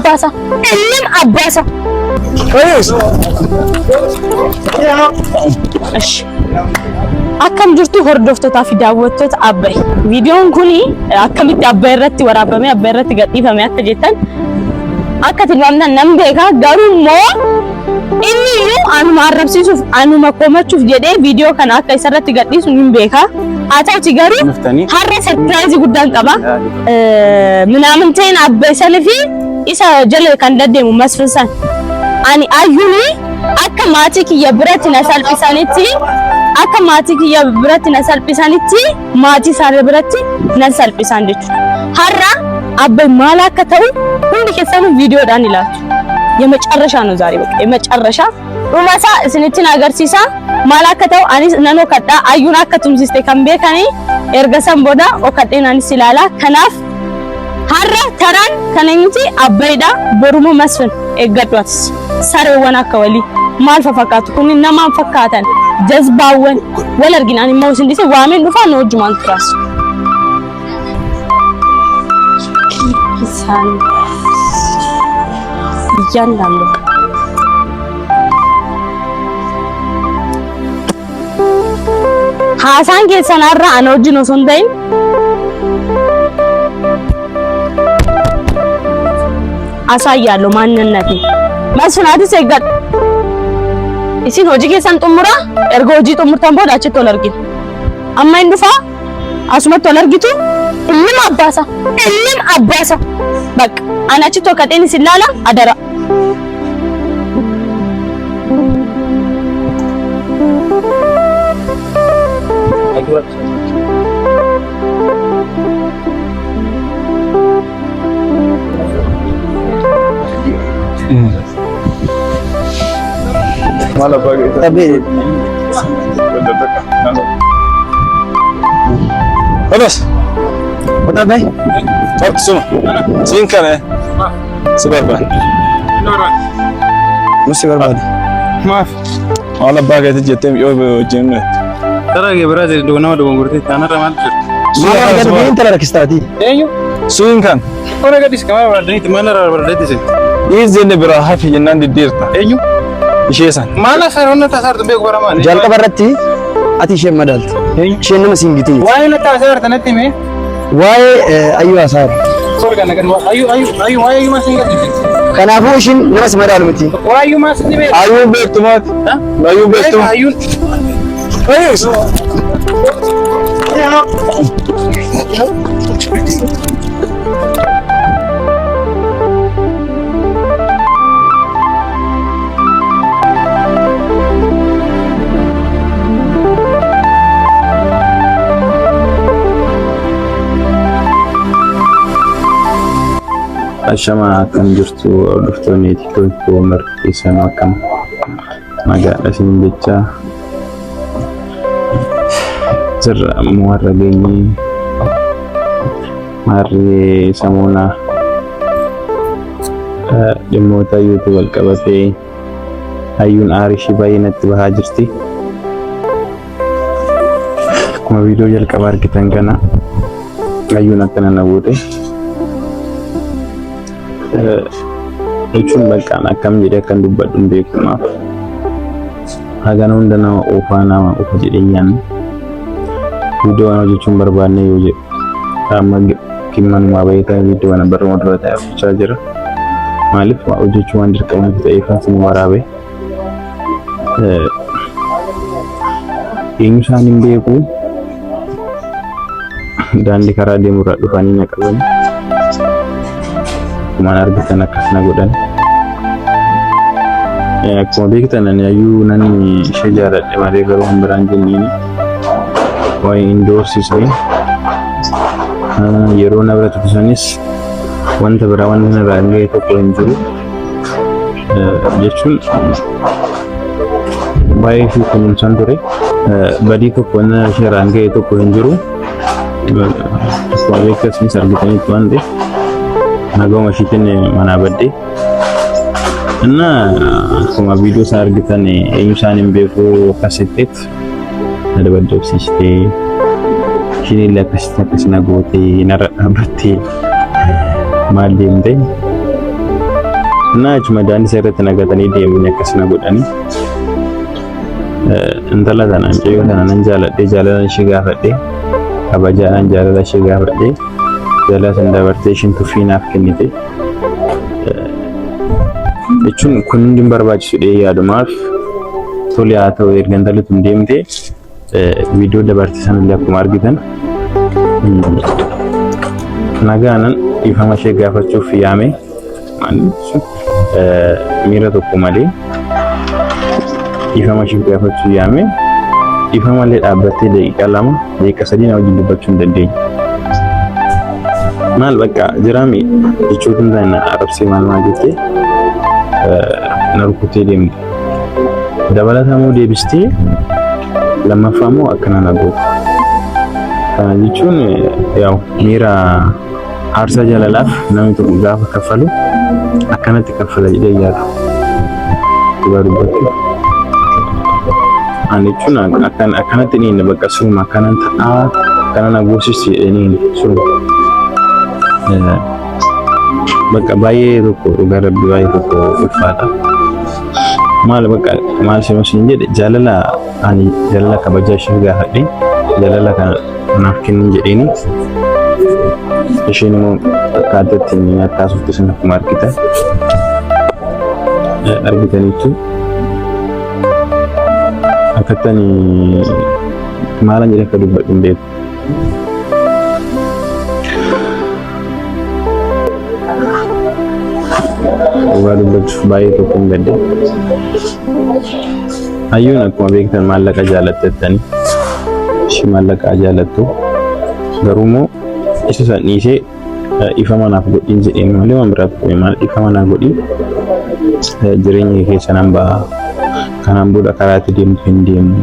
abbasa. Illim abbasa. Ash. Akkam jirtu hordoftoota fi daawwattoota Abbay. Viidiyoon kuni akkamitti Abbay irratti waraabame Abbay irratti gadhiifame akka jettan akka tilmaamtan nan beeka garuu immoo inni anuma arrabsiisuuf anuma komachuuf jedhee viidiyoo kana akka isarratti gadhiisu nan beeka. Ataati garuu har'a surprise guddaan qaba. Minaaminteen Abbay sanifi isa jala kan daddeemu Masfinsan. Ani ayyuni akka maatii kiyya biratti na salphisanitti akka maatii kiyya biratti na salphisanitti maatii isaanii biratti na salphisan jechuudha. Har'a Abbay maal akka ta'u hundi keessanuu viidiyoodhaan ilaatu. የመጨረሻ ነው ዛሬ በቃ የመጨረሻ ሩማሳ እስንቲን አገርሲሳ ማላከተው አኒስ ነኖ ከዳ አዩን አከቱም ሲስቴ ካምቤካኒ ኤርገሰን ቦዳ ኦከዴን አኒስ ሲላላ ከናፍ ሀራ ተራን ከነንቲ አበይዳ ቦሩሙ መስፍን ኤገዷት ሰሬወና ከወሊ ማልፈ ፈካቱ ኩኒ ነማን ፈካተን ጀዝባወን ወለርጊን አኒ ማውስ እንዲስ ዋሜን ዱፋ ነው ጁማን ትራስ ኪሳን እያንዳንዱ ሀሳን ከሰናራ አኖጂ ነው ሶንዳይን አሳያለሁ ማንነቴ መስፍናት ሰገድ እሲን ሆጂ ከሰን ጥሙራ ኤርጎ ሆጂ ጥሙርታን ቦዳች ተለርጊ አማይን ዱፋ አስመት ተለርጊቱ እልም አባሳ በቃ አናቺ ተከቴን ሲላላ አደራ Malah pakai tapi Abbas Betul baik Cok semua Singkat Seberapa Mesti berapa Maaf Malah pakai itu jetem yo jengat Tara ke berada di dua nama dua berarti tanah ramah Malah kan begini terlalu kistati Ayo Singkat Orang gadis kamar berada di mana berada di sini Ini zene berahafi jenang di dirta Ayo Ishesan Mana sarana tasar tu bego beraman Jalka berarti Ati shem madalt Shem nama singgiti Why not tasar tanah me Why ayu asar Sorry kan ayu why ayu masih ingat Kanafu shin nama semadal mati Why ayu masih ni Ayu baik tumat Ayu baik tumat Ayu Ayus Ashama kan jirtu dhuftoonni TikTok martisan akkam magaalaa isin jecha sirra warra geenye marri samuuna dhimmoota YouTube wal qabatee hayyuun aarishii baay'ee natti bahaa jirti. Akkuma viidiyoo jalqaba argitan kana hayyuun akkana na buute. Jechuun bakka akkam jedhee akkan dubbadhu hin beekumaaf hagana hunda nama oofaa nama ofa jedheeyyan viidiyoo kana hojjechuun barbaanne yoo jedhu amma kimmanumaa baay'ee viidiyoo kana baruma dura ta'ee hojjechaa jira maaliif hojjechuu waan dirqama ta'eef isin waraabe eenyu isaan hin beeku daandii karaa deemurraa dhufanii na qaban Mana argitan akkasna godhan akkuma beektan ani ayyuu nani ishee jaaladhe malee garuu hin biraan jenniin waa'ee indoorsisee yeroo na bira tutusanis wanta biraa wanta na biraan ga'e tokko hin jiru jechuun baay'ee fi kunuunsaan ture badii tokko wanta ishee biraan ga'e tokko hin jiru akkuma beektas argitanitti waan ta'eef Nagoma shitin mana badde እና akkuma viidiyoo isaa argitan eenyu isaan hin beeku akkasitteet na dabadabsiistee isheen akkasitti akkasina gootee narra dhaabbattee maal deemte Na achuma daandii irratti nagatanii deemanii akkasina godhanii intala tanaan ceeyoo tanaan jaaladhee jaalala ishee gaafadhee kabajaadhaan jaalala ishee gaafadhee jaalala san dabartee ishiin tuffii naaf kennite jechuun kun hundi barbaachisu dhee yaadumaaf tole haa ta'u erga intalli tun deemtee viidiyoo dabartee sanallee akkuma argitan nagaanan ifama ishee gaafachuuf yaame miira tokko malee ifama ishee gaafachuu yaame ifama illee dhaabbattee daqiiqaa 2 daqiiqaa 3 na wajjin dubbachuu hin dandeenye. Maal bakka jiraami jechuun taana arabsee maal jettee na rukutee deemte. Dabalataa moo deebistee lammaffaa moo akkana na goote. Kana jechuun yaa'u miira aarsaa jaalalaaf namni tokko gaafa kaffalu akkanatti kaffala jedhee yaadu. Dhugaa dubbachuu. Ani jechuun akkanatti ni bakka suma akkanan ta'a akkana na goosisi jedhanii suma. Bakka baay'ee tokko dhugaa rabbi baay'ee tokko ulfaata. Maal bakka maal simas hin jedhe jaalala ani jaalala kabajaa ishee gaafadhe jaalala kana naaf kennin jedheeni isheen immoo akkaataatti nyaataasutti sana akkuma argitaniitu akkattani maalan jedhe akka dubbadhu hin beeku. Dhugaa dubbachuuf baay'ee tokko hin gadde. Hayyuun akkuma beektan maallaqa jaalattettani ishee maallaqa jaalattu garuu immoo isa san dhiisee ifa manaaf godhiin jedheen malee waan biraa tokko maal ifa manaa godhii jireenya keessa nan ba'a kanaan booda karaatti deemtu hin deemu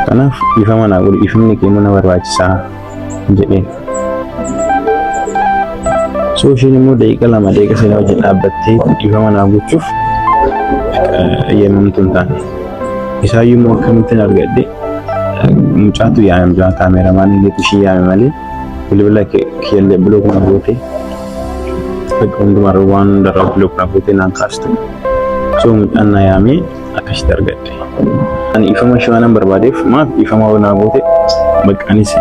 kanaaf ifa manaa godhi ifni kee mana barbaachisaa jedheen. So isheen immoo daqiiqa 2 daqiiqa 3 wajjin dhaabbattee ifa manaa gochuuf yeemamtu hin taane. Isaayyuu immoo akkamittiin argadde mucaatu yaame mucaa kaameramaan illee ishii yaame malee bilbila keellee bilookuma gootee bakka hundumarra waan hundarraa bilookuma gootee naan kaastu. So mucaan na yaamee akkasitti argadde. Ani ifama ishee waanan barbaadeef maaf ifama naa goote bakka anis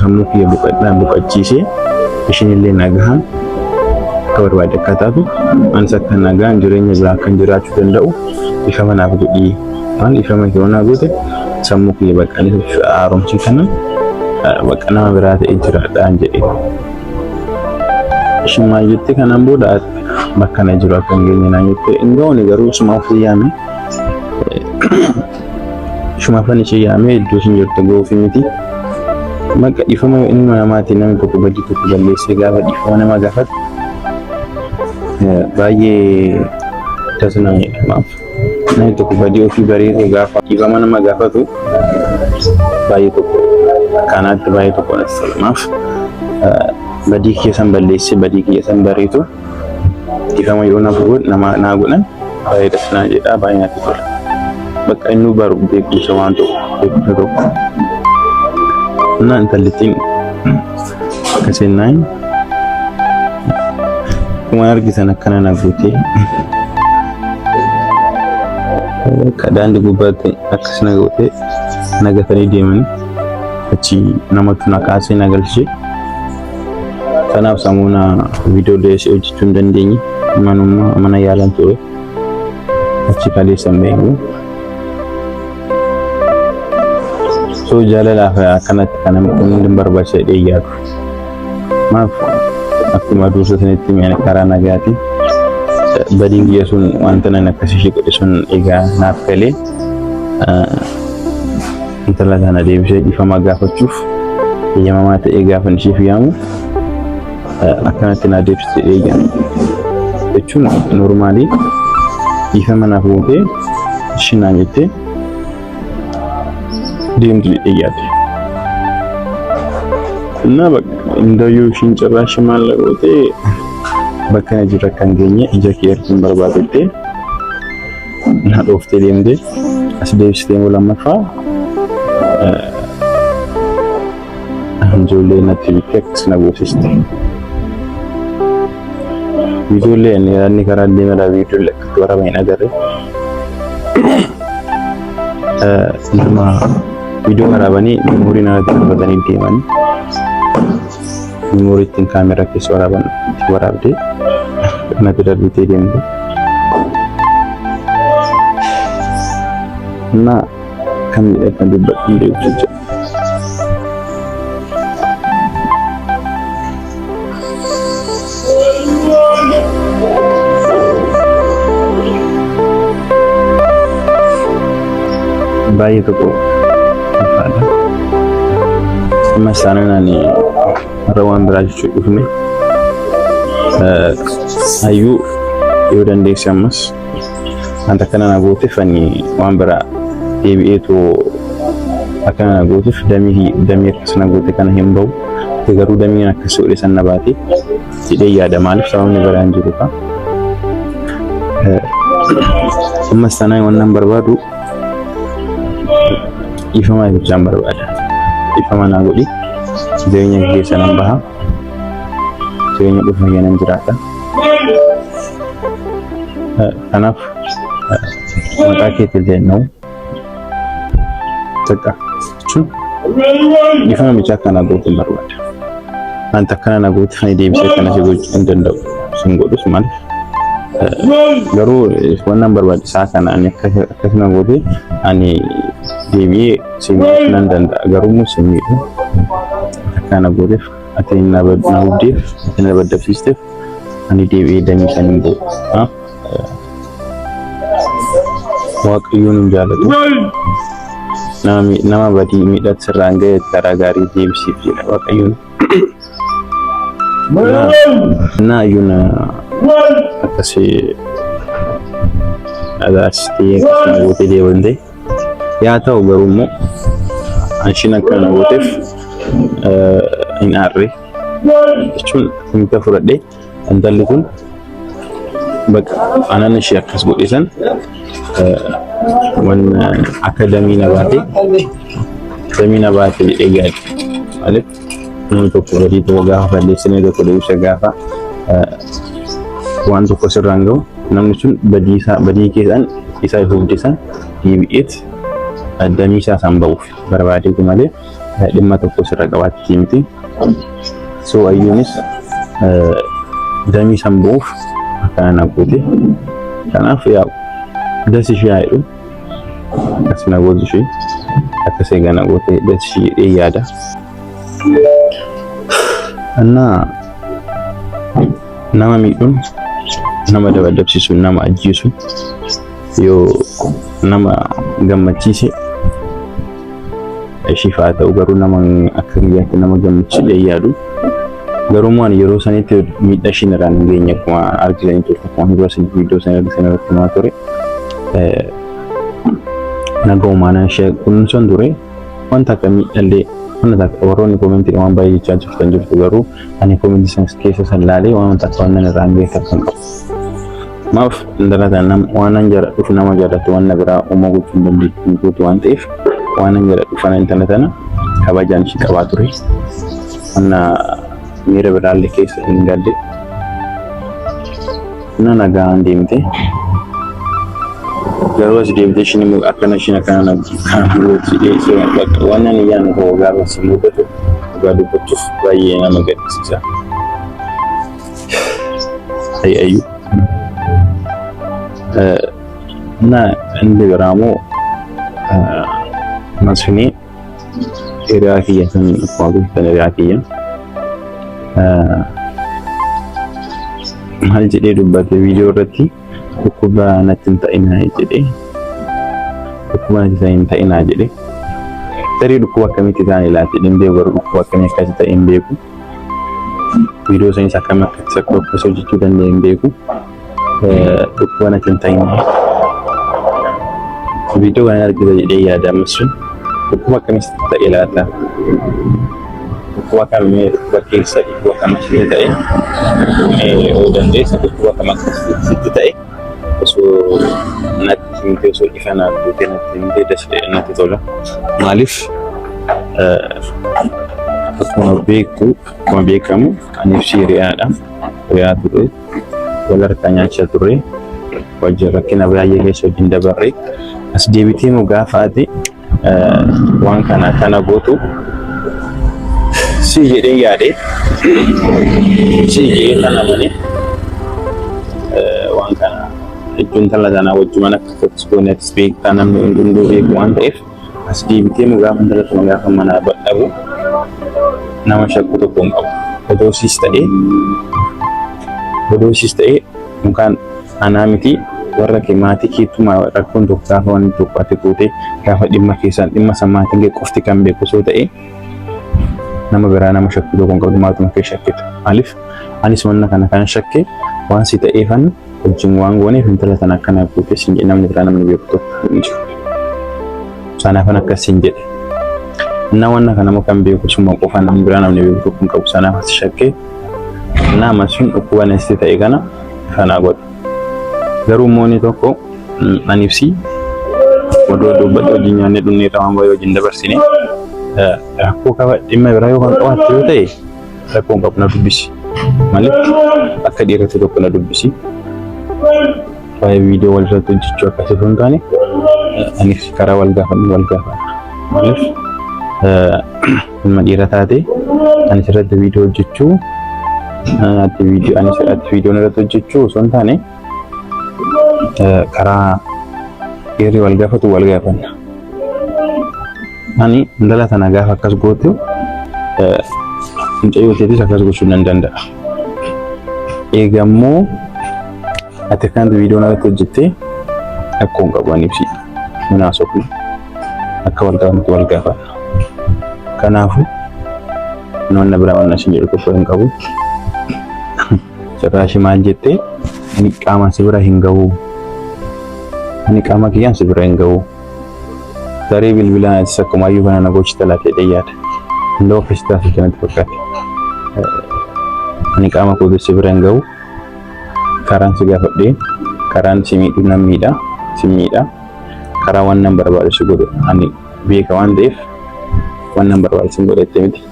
sammuu kiyya boqochiisee isheen illee nagahaan akka barbaade akka taatu anis akka nagaan jireenya biraa kan jiraachuu danda'u ifama naaf godhii waan ifama kee naa goote sammuu kiyya bakka anis haaromsii kana bakka nama biraa ta'ee jiraadhaan jedhee. Isheen maal jettee kanaan booda bakka na jiru akka hin geenye naan jettee hin ga'uuni garuu suma ofii yaame shumaafan ishee yaamee iddoo isheen jirtu ga'uufi miti. Bakka ifama ilma namaatiin namni tokko badii tokko balleessee gaafa ifama nama gaafatu baay'ee tasnamidha maaf. Namni tokko badii ofii bareedee gaafa ifama nama gaafatu baay'ee tokko kanaatti baay'ee tokko natti maaf badii keessan balleessee badii keessan bareetu ifama yoo naaf godhu nama naa godhan baay'ee tasnaa jedha baay'ee natti tola. Bakka inni baru beekumsa waan tokko na intalittiin akkaseenaan kuma argitan akkana na gootee daandii gubbaatti akkasina gootee nagatanii deemanii achi namatu na kaasee na galchee kanaaf samuuna viidiyoo deessee hojjechuu hin dandeenye mana yaalan ture achi kaleessan beeku. So jaalalaaf akkanatti kan hundi barbaachisa jedhee yaadu. Maaf akkuma dursa sanitti mi'a karaa nagaatiin badiin biyya sun wanta nan akkasii ishee godhe sun egaa naaf galee intala kana deebisee ifama gaafachuuf eeyyamamaa ta'ee gaafan isheef yaamu akkanatti na deebisee jedhee yaadu. Jechuun normaalii ifama naaf gootee isheen naan jettee deemtu jedhee na bakka indayyuu ishiin cirraashi maallaqa gootee bakka na jira kan geenye ija kee ergiin barbaadettee na dhooftee deemtee as deebistee immoo lammaffaa ijoollee natti bittee akkasina goosiste. Ijoollee inni karaa deemaa ijoollee akka waraabaa hin agarre. Nama video waraabanii memorii narratti qabatanii deemanii memorii ittiin kaameraa keessa waraaban itti waraabdee natti darbitee deemte. Na kan dubbadhu jechuudha. Bayi tu ada. Masalah nani rawan beraju ini. Ayu dan desa mas. Anta kana nagotif ani wan bera DBA tu akan nagotif dami sana gotif kana himbau. Tegaru dami nak kesuri sana nabati. Tidak ya ada malif sama ni beranjur ka. Masalah yang number baru. Ifama ibichaan barbaada. Ifama naa godhi jireenya keessa nan baha. Jireenya dhufa keenan jiraata. Kanaaf maqaa keetiin jennu takka jechuun ifama bichaa kana gootiin barbaada. Anta kana na gooti kan deebisee kana si gochuu hin danda'u. Sin godhus maaliif? Garuu wannan barbaachisaa kana ani akkasuma gootee ani deebi'ee simmii nan danda'a. Garuu simmiidhu akkana gooteef ati na hubdeef ati na baddabsiisteef ani deebi'ee damii kan hin bu'u. Waaqayyoon hin jaalatu. Nama badii miidhatti sirraan ga'e karaa gaarii deebisiif jedha Waaqayyoon. Na iyyuun akkasii agaasitee akkasuma gootee deebantee yaa ta'u garuu immoo anshiin akkana gooteef hin aarre jechuun himta fudhadhee intalli kun bakka aannan ishee akkas godhisan wan akka damii na baate jedhee gaadhe maaliif namni tokko badii tokko gaafa balleessine tokko deebisa gaafa waan tokko sirraan ga'u namni sun badii keessaan isaa hubdisan deebi'eet damii isaa san ba'uuf barbaadeetu malee dhimma tokko sirra qabaatti miti. So ayyuunis damii san ba'uuf akkana goote. Kanaaf yaa dasi ishee haa jedhu akkasuma gootu ishee akkasii gana goote dasi ishee yaada. Annaa nama miidhuun nama dabadabsiisuun nama ajjeesuun yoo nama gammachiise ishifaa ta'u garuu nama akka biyyaatti nama gammachiisee yaadu garuu waan yeroo sanitti miidhaa ishiin irraan hin geenye akkuma argitanii turte akkuma hir'isa viidiyoo sanarratti himaa ture nagaumaan ishee kunuunsan ture wanta akka miidhallee wanta akka warroonni koomentii waan baay'ee jechaa jirtu garuu ani koomentii san keessa san laalee wanta akka waan irraan ga'e kan qabu. Maaf ndalataan waan an jaaladhuuf nama jaalatu waan biraa uumaa gochuu hin dandeenye waan ta'eef waan an jaaladhuuf ana intala tana kabajaan ishee qabaa ture. Anna miira biraallee keessa hin galle. Na nagaan deemte. Garuu as deemte ishiin akkana kan gooti dhiyeessee bakka waan ani yaanu koo gaafa si mudatu dhugaa dubbachuuf baay'ee nama gaddisiisa. Ayyu. Na inni biraamoo masfinii hiriyaa kiyya kan waaqeffatan hiriyaa kiyya maal jedhee dubbate viidiyoo irratti dhukkuba natti hin ta'inaa jedhe tarii dhukkuba akkamitti ta'an ilaati dhimbeeku garuu dhukkuba akkamii akkasii ta'e hin beeku viidiyoo sanis akkam akkatti akkas hojjechuu danda'e hin beeku dhukkuba natti hin ta'inaa video kan argite jedhee yaada ammas sun dhukkuba akkamitti ta'e laata dhukkuba kamii dhukkuba keessa dhukkuba kamitti ta'e oo dandeessa dhukkuba kam akkasitti ta'e osoo natti himte osoo ifa naaf gootee natti himte dasee natti tola maaliif akkuma beekamu aniif hiriyaadha hiriyaa ture wal harkaa nyaachaa turre wajjin rakkina baay'ee keessa wajjin dabarre as deebitee immoo gaafa ati waan kana gootu si jedhee yaade si jedhee kana malee waan kana jechuun tala tanaa wajjumaan akka fokkisooneetis beektaa namni hunduu beeku waan ta'eef as deebitee immoo gaafa intala sana gaafa manaa badhabu nama shakku tokko hin qabu. Odoosis ta'ee mukaan anaa miti warra kee maatii keettuma rakkoon tokko gaafa waan tokko ati gootee gaafa dhimma keessaan dhimma sammaatiin kee qofti kan beeku soo ta'e nama biraa nama shakku tokko hin qabdu maatuma kee shakkitu. Maaliif anis wanna kana kan shakke waan si ta'eefan wajjin waan gooneef intala sana akkana gootee siin jedhe namni biraa namni beeku tokko hin jiru. Sanaafan akkasiin jedhe. Na wanna kana mukaan beeku summa qofaan namni biraa namni beeku tokko hin qabu. Sanaaf as shakkee nama sun dhukkuba nesti ta'e kana godha. Garuu mooni tokko anibsi odoo dubbatu wajjin nyaanne dhunnee qaban baay'ee wajjin dabarsine rakkoo qaba dhimma biraa yoo kan qabaattu yoo ta'e rakkoo qabu na dubbisi. Maaliif akka dhiiratti tokko na dubbisi. Waa'ee viidiyoo wal irratti hojjechuu akkasii osoo hin taane anis karaa wal gaafannu. Maaliif ilma dhiira taate anis irratti viidiyoo hojjechuu anis irratti viidiyoo irratti hojjechuu osoo hin taane karaa dhiirri wal gaafatu wal gaafanna. Ani intala tana gaafa akkas gootu mucayyoo keetis akkas gochuu nan danda'a. Eegammoo ati kanatti viidiyoo irratti hojjettee akkoo hin qabu anibsi munaasofnu akka wal gaafantu wal gaafanna. Kanaafuu wanna biraa wanna isin jedhu tokko hin qabu. Cirraashi maal jettee ani qaama si bira hin gahu. Ani qaama kiyyaan si bira hin gahu. Daree bilbilaan isa akkumaayyuu kana na gochita laatee dhiyyaata. Indoo ofiisitaa fi kanatti fakkaate. Ani qaama kootu si bira hin gahu. Karaan si gaafadhee karaan si miidhu nan miidha si miidha. Karaa waan nan barbaadu si godhu ani beeka waan ta'eef waan nan barbaadu si godhettee miti.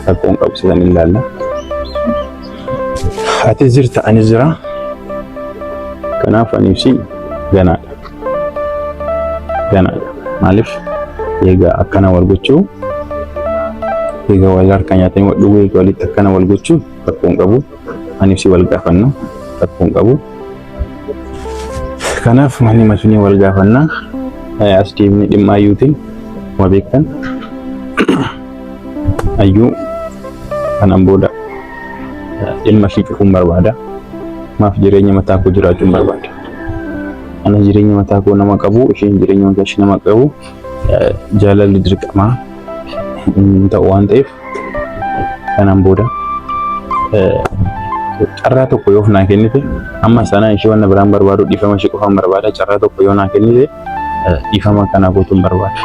Rakkoon qabsiisan ilaalla. Ati jirta ani jira. Kanaaf anibsi ganaadha. Maaliif egaa akkana wal gochuu egaa wal harka nyaatanii wal dhuguu egaa walitti akkana wal gochuu rakkoon qabu. Anibsi wal gaafannu rakkoon qabu. Kanaaf manni masunii wal gaafannaa as deemnee dhimma ayyuutiin ma beektan ayyuu kanan booda dhimma ishii cufuun barbaada. Maaf jireenya mataa koo jiraachuun barbaada. Ana jireenya mataa koo nama qabu isheen jireenya mataa ishee nama qabu jaalalli dirqamaa ta'u waan ta'eef kanan booda carraa tokko yoo naa kennite amma sana ishee waan biraan barbaadu dhiifama ishee qofaan barbaada. Carraa tokko yoo naa kennite dhiifama kana gootuun barbaada.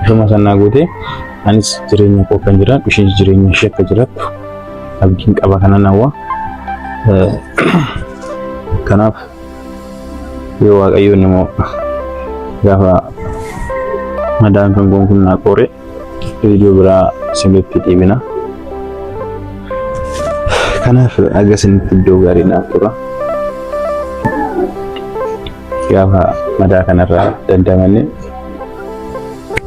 Dhiifama sana gootee anis jireenya koo kan jiraadhu isheen jireenya ishee akka jiraattu abdiin qaba kanan hawwa. Kanaaf yoo waaqayyoon immoo gaafa madaan kan gonkuun naa qoore viidiyoo biraa isinitti dhiibina. Kanaaf agarsiisanitti iddoo gaarii naaf tura. Gaafa madaa kanarraa dandamanne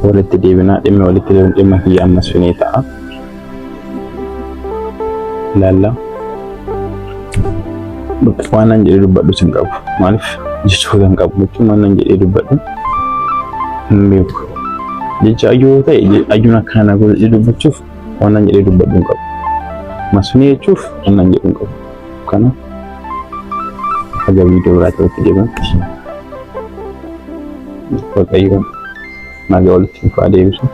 walitti deebinaa dhimma walitti deebiin dhimma kiyya ammas finee ta'a. Ilaalla. Waan an jedhee dubbadhu sin qabu. Maaliif jechoota hin qabu jechuun waan an jedhee dubbadhu hin beeku. Jecha ayyuu ta'e ayyuun akkana godhee dubbachuuf waan an jedhee dubbadhu hin qabu. Masunii jechuuf waan an jedhu hin qabu. Kana aga viidiyoo biraatti walitti deebinutti waaqayyoon nagaa walitti fufaa deebisu.